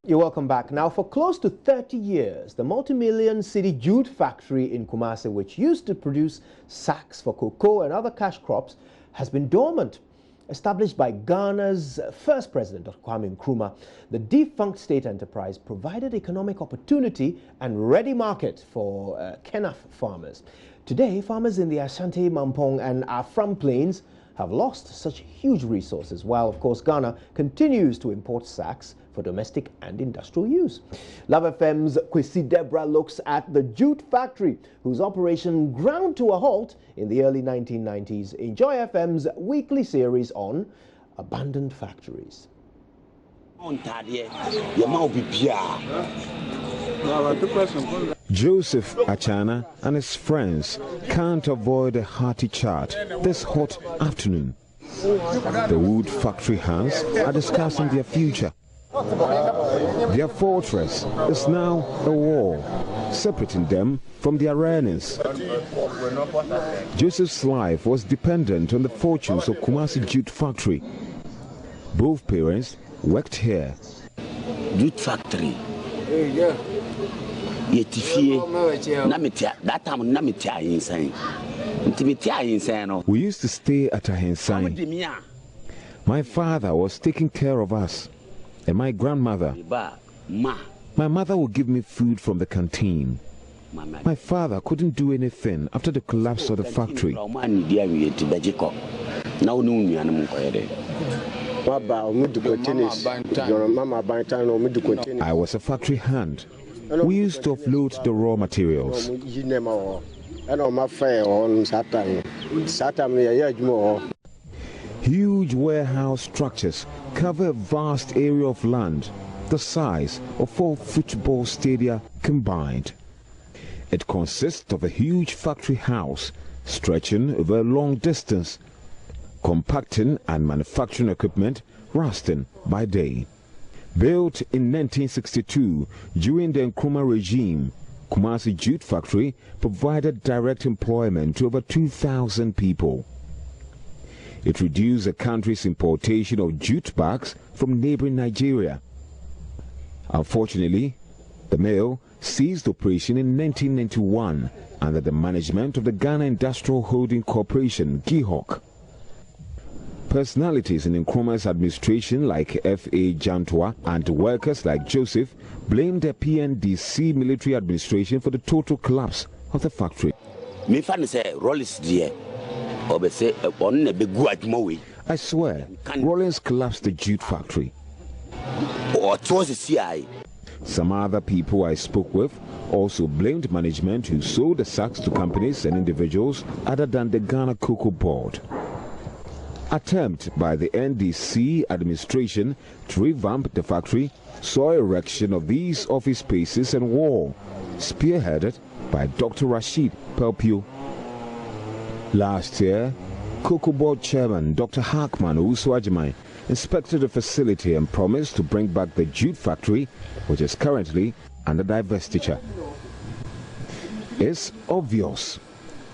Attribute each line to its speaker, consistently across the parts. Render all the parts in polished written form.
Speaker 1: You're welcome back. Now, for close to 30 years, the multi-million city jute factory in Kumasi, which used to produce sacks for cocoa and other cash crops, has been dormant. Established by Ghana's first president, Dr. Kwame Nkrumah, the defunct state enterprise provided economic opportunity and ready market for Kenaf farmers. Today, farmers in the Ashanti, Mampong and Afram plains have lost such huge resources, while, of course, Ghana continues to import sacks for domestic and industrial use. Love FM's Kwesi Deborah looks at the jute factory, whose operation ground to a halt in the early 1990s, in Joy FM's weekly series on abandoned factories.
Speaker 2: Joseph Achana and his friends can't avoid a hearty chat this hot afternoon. The wood factory hands are discussing their future. Their fortress is now a wall, separating them from their earnings. Joseph's life was dependent on the fortunes of Kumasi Jute Factory. Both parents worked here.
Speaker 3: Jute Factory.
Speaker 2: We used to stay at Ahensai. My father was taking care of us. And my grandmother, my mother would give me food from the canteen. My father couldn't do anything after the collapse of the factory. I was a factory hand. We used to offload the raw materials. Huge warehouse structures cover a vast area of land, the size of 4 football stadia combined. It consists of a huge factory house stretching over a long distance, compacting and manufacturing equipment rusting by day. Built in 1962 during the Nkrumah regime, Kumasi Jute Factory provided direct employment to over 2,000 people. It reduced the country's importation of jute bags from neighboring Nigeria. Unfortunately, the mill ceased operation in 1991 under the management of the Ghana Industrial Holding Corporation, GIHOC. Personalities in Nkrumah's administration like F.A. Jantua and workers like Joseph blamed the PNDC military administration for the total collapse of the factory. I swear, Rollins collapsed the jute factory. Some other people I spoke with also blamed management who sold the sacks to companies and individuals other than the Ghana Cocoa Board. Attempt by the NDC administration to revamp the factory saw erection of these office spaces and wall, spearheaded by Dr. Rashid Pelpio. Last year, Cocoa Board Chairman Dr. Hakman Uswajimai inspected the facility and promised to bring back the jute factory, which is currently under divestiture. It's obvious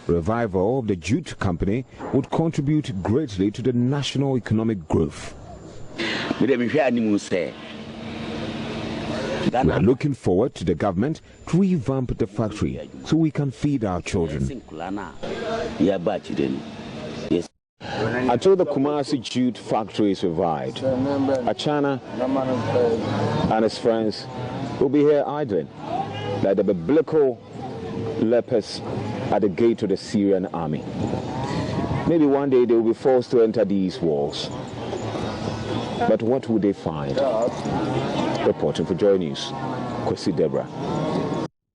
Speaker 2: revival of the jute company would contribute greatly to the national economic growth. We are looking forward to the government to revamp the factory so we can feed our children. Until the Kumasi Jute factory is revived, Achana and his friends will be here idling like the biblical lepers at the gate of the Syrian army. Maybe one day they will be forced to enter these walls. But what would they find? Reporting for JoyNews, Kwesi Deborah.